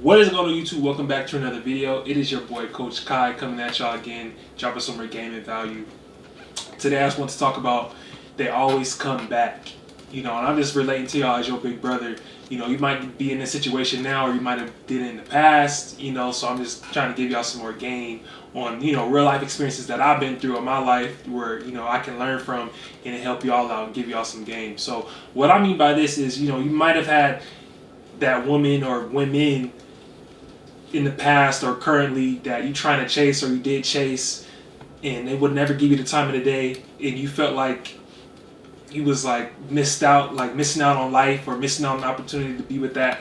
What is going on YouTube? Welcome back to another video. It is your boy Coach Kai coming at y'all again, dropping some more gaming value. Today I just want to talk about they always come back. And I'm just relating to y'all as your big brother. You might be in this situation now or you might have been in the past, so I'm just trying to give y'all some more game on, real life experiences that I've been through in my life where, I can learn from and help y'all out and give y'all some game. So what I mean by this is, you might have had that woman or women in the past or currently that you trying to chase or you did chase and they would never give you the time of the day and you felt like you was like missing out on life or missing out on an opportunity to be with that,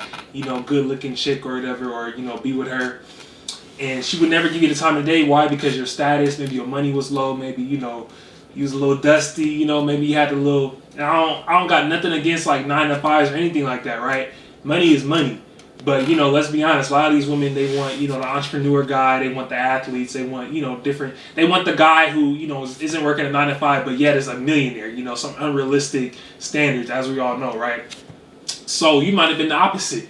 good looking chick or whatever, or, be with her. And she would never give you the time of the day. Why? Because your status, maybe your money was low, maybe, you was a little dusty, maybe you had a little, and I don't got nothing against like 9 to 5s or anything like that, right? Money is money. But, let's be honest, a lot of these women, they want, the entrepreneur guy, they want the athletes, they want, they want the guy who, isn't working a 9 to 5, but yet is a millionaire, some unrealistic standards, as we all know, right? So you might have been the opposite,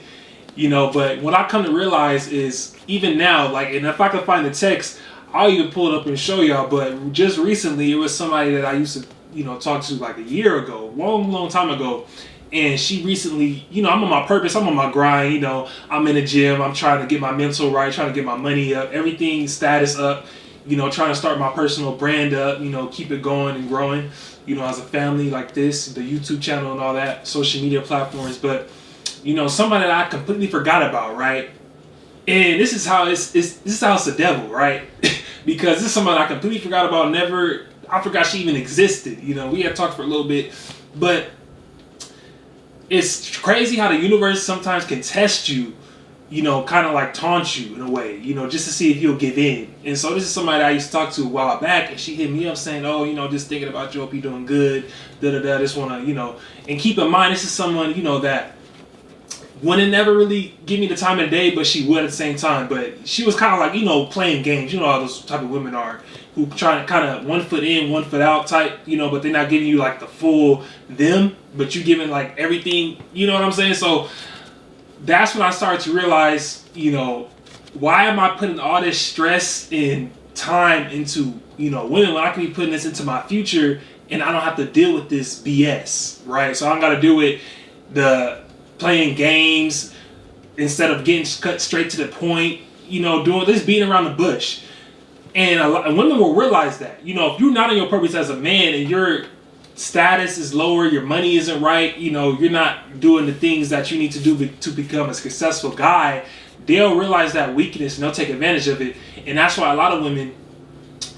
but what I come to realize is even now, and if I can find the text, I'll even pull it up and show y'all, but just recently, it was somebody that I used to, talk to like a year ago, long time ago. And she recently, I'm on my purpose, I'm on my grind, I'm in the gym, I'm trying to get my mental right, trying to get my money up, everything status up, trying to start my personal brand up, keep it going and growing, as a family like this, the YouTube channel and all that, social media platforms. But, somebody that I completely forgot about, right? And this is how this is how it's the devil, right? Because this is somebody I completely forgot about, I forgot she even existed, we had talked for a little bit, but it's crazy how the universe sometimes can test you, kind of like taunt you in a way, just to see if you'll give in. And so this is somebody I used to talk to a while back, and she hit me up saying, oh, just thinking about you, hope you're doing good, da-da-da, just want to, and keep in mind, this is someone, that wouldn't never really give me the time of the day, but she would at the same time. But she was kind of like, playing games, how those type of women are, who try to kind of 1 foot in, 1 foot out type, but they're not giving you like the full them, but you giving like everything, you know what I'm saying? So that's when I started to realize, why am I putting all this stress and time into, women when I can be putting this into my future and I don't have to deal with this BS, right? So I don't got to deal with the playing games instead of getting cut straight to the point, doing this, beating around the bush. And women will realize that, if you're not on your purpose as a man and your status is lower, your money isn't right, you're not doing the things that you need to do to become a successful guy, they'll realize that weakness and they'll take advantage of it. And that's why a lot of women,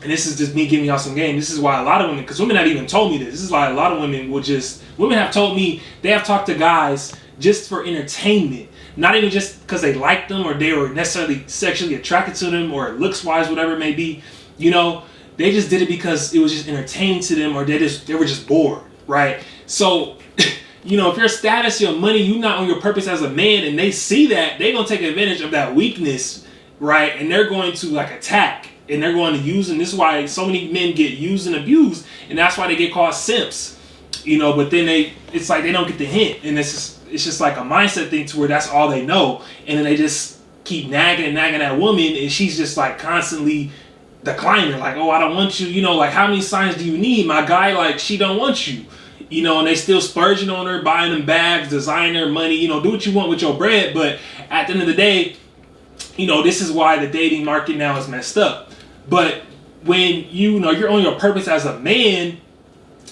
and this is just me giving y'all some game, this is why a lot of women, because women have even told me this is why a lot of women women have told me they have talked to guys just for entertainment. Not even just because they liked them or they were necessarily sexually attracted to them or looks-wise, whatever it may be. They just did it because it was just entertaining to them or they were just bored, right? So, if your status, your money, you're not on your purpose as a man and they see that, they're going to take advantage of that weakness, right? And they're going to attack and they're going to use, and this is why so many men get used and abused, and that's why they get called simps, but then it's like they don't get the hint, and it's just like a mindset thing to where that's all they know, and then they just keep nagging that woman, and she's just like constantly declining, like, oh, I don't want you, like how many signs do you need, my guy, like she don't want you, and they still splurging on her, buying them bags, designer, money, do what you want with your bread, but at the end of the day, this is why the dating market now is messed up. But when you're on your purpose as a man,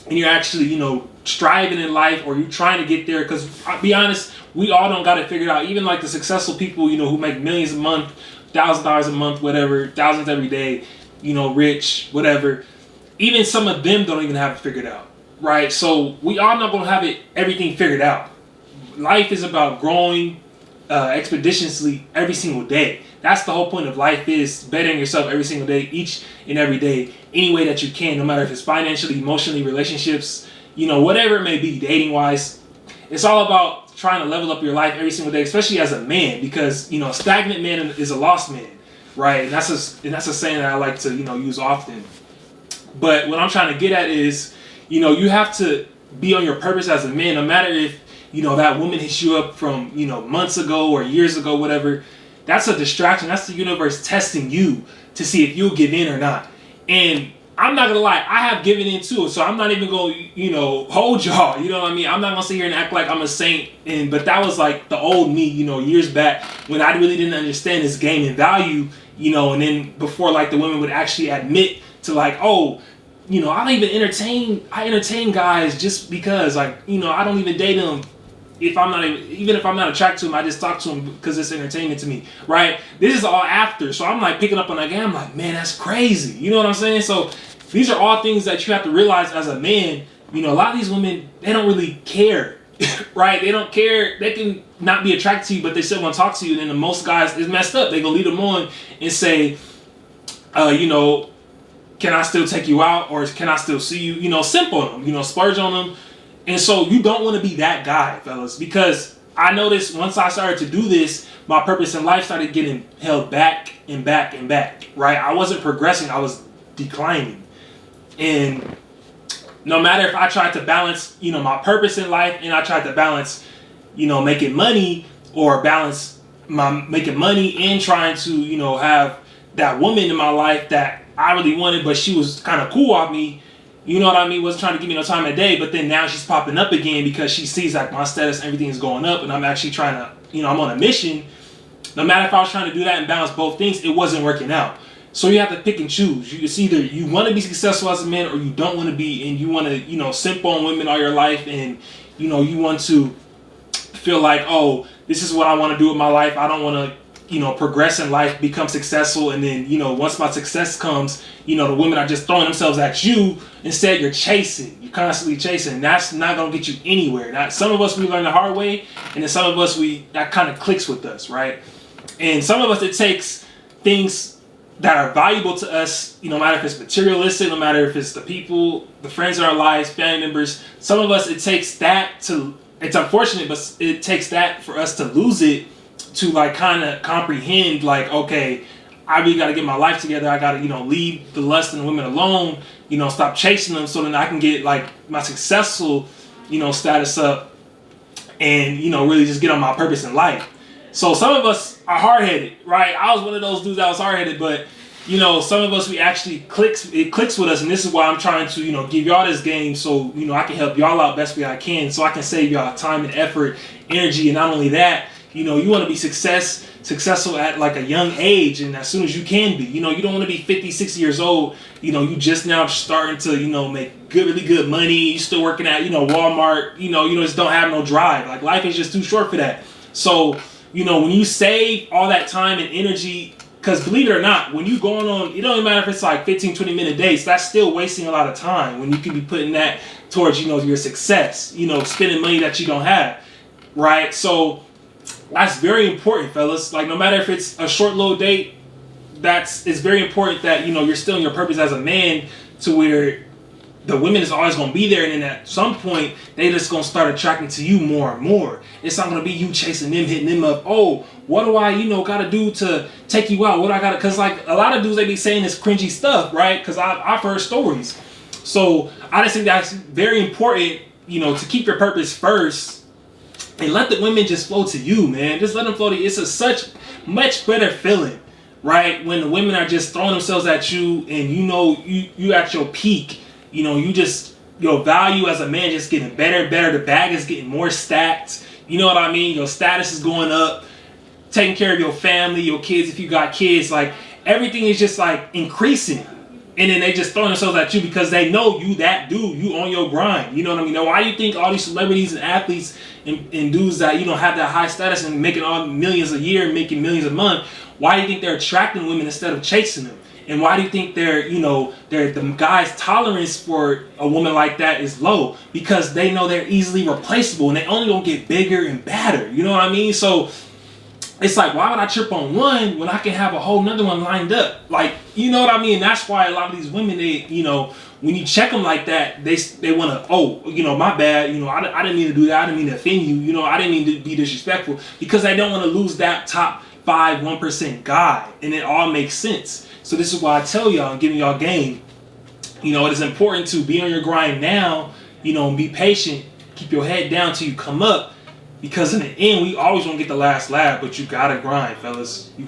and you're actually, striving in life or you're trying to get there, because I'll be honest, we all don't got it figured out. Even like the successful people, who make millions a month, $1,000 a month, whatever, thousands every day, rich, whatever. Even some of them don't even have it figured out, right? So we all not gonna have everything figured out. Life is about growing expeditiously every single day. That's the whole point of life, is bettering yourself every single day, each and every day, any way that you can, no matter if it's financially, emotionally, relationships, whatever it may be, dating wise. It's all about trying to level up your life every single day, especially as a man, because a stagnant man is a lost man, right? And that's a saying that I like to use often. But what I'm trying to get at is, you have to be on your purpose as a man, no matter if that woman hits you up from months ago or years ago, whatever. that's a distraction. That's the universe testing you to see if you'll give in or not. And I'm not gonna lie, I have given in too, so I'm not even gonna, hold y'all. You know what I mean? I'm not gonna sit here and act like I'm a saint. But that was like the old me, years back when I really didn't understand this game and value, and then before like the women would actually admit to like, oh, I don't even I entertain guys just because like, I don't even date them if I'm not even if I'm not attracted to them, I just talk to them because it's entertainment to me, right? This is all after, so I'm like picking up on that game. I'm like, man, that's crazy. You know what I'm saying? So these are all things that you have to realize as a man. A lot of these women, they don't really care, right? They don't care. They can not be attracted to you, but they still want to talk to you. And then the most guys is messed up. They go lead them on and say, can I still take you out, or can I still see you? Simp on them, splurge on them. And so you don't want to be that guy, fellas, because I noticed once I started to do this, my purpose in life started getting held back and back and back, right? I wasn't progressing, I was declining. And no matter if I tried to balance, my purpose in life, and I tried to balance, making money, or balance my making money and trying to, have that woman in my life that I really wanted, but she was kind of cool off me, you know what I mean? Wasn't trying to give me no time of day, but then now she's popping up again because she sees like my status, everything is going up, and I'm actually trying to, I'm on a mission. No matter if I was trying to do that and balance both things, it wasn't working out. So you have to pick and choose. It's either you want to be successful as a man, or you don't want to be, and you want to, simp on women all your life, and you want to feel like, oh, this is what I want to do with my life. I don't want to, progress in life, become successful, and then, once my success comes, the women are just throwing themselves at you. Instead, you're chasing. You're constantly chasing. That's not going to get you anywhere. Now, some of us, we learn the hard way, and then some of us, that kind of clicks with us, right? And some of us, it takes things that are valuable to us, no matter if it's materialistic, no matter if it's the people, the friends in our lives, family members. Some of us, it takes that to, it's unfortunate, but it takes that for us to lose it, to like kind of comprehend like, okay, I really got to get my life together. I got to, leave the lust and the women alone, stop chasing them, so then I can get like my successful, status up, and, really just get on my purpose in life. So some of us are hard-headed, right? I was one of those dudes that was hard-headed, but, some of us, it clicks with us, and this is why I'm trying to, give y'all this game so, I can help y'all out best way I can, so I can save y'all time and effort, energy, and not only that, you want to be successful at like a young age, and as soon as you can be. You don't want to be 50, 60 years old. You just now starting to, make really good money. You still working at, Walmart. You just don't have no drive. Like life is just too short for that. So, when you save all that time and energy, because believe it or not, when you going on, it don't even matter if it's like 15, 20 minute dates, that's still wasting a lot of time when you could be putting that towards, your success, spending money that you don't have, right? So, that's very important, fellas. Like, no matter if it's a short little date, it's very important that, you're still in your purpose as a man, to where the women is always going to be there, and then at some point, they just going to start attracting to you more and more. It's not going to be you chasing them, hitting them up. Oh, what do I, got to do to take you out? What I got to, because like a lot of dudes, they be saying this cringy stuff, right? Because I've heard stories. So I just think that's very important, to keep your purpose first. And let the women just flow to you, man. Just let them flow to you. It's a such much better feeling, right? When the women are just throwing themselves at you, and you at your peak. You just, your value as a man just getting better and better. The bag is getting more stacked. You know what I mean? Your status is going up. Taking care of your family, your kids, if you got kids. Like, everything is just like increasing. And then they just throwing themselves at you because they know you that dude. You on your grind. You know what I mean? Now, why do you think all these celebrities and athletes and dudes that, have that high status and making all millions a year and making millions a month, why do you think they're attracting women instead of chasing them? And why do you think the guy's tolerance for a woman like that is low? Because they know they're easily replaceable, and they only gonna get bigger and badder. You know what I mean? So it's like, why would I trip on one when I can have a whole nother one lined up? Like, you know what I mean? And that's why a lot of these women, they, when you check them like that, they want to, oh, my bad. I didn't mean to do that. I didn't mean to offend you. I didn't mean to be disrespectful, because they don't want to lose that top 1% guy. And it all makes sense. So this is why I tell y'all and giving y'all game. It is important to be on your grind now, and be patient. Keep your head down till you come up. Because in the end, we always want to get the last laugh, but you gotta grind, fellas. You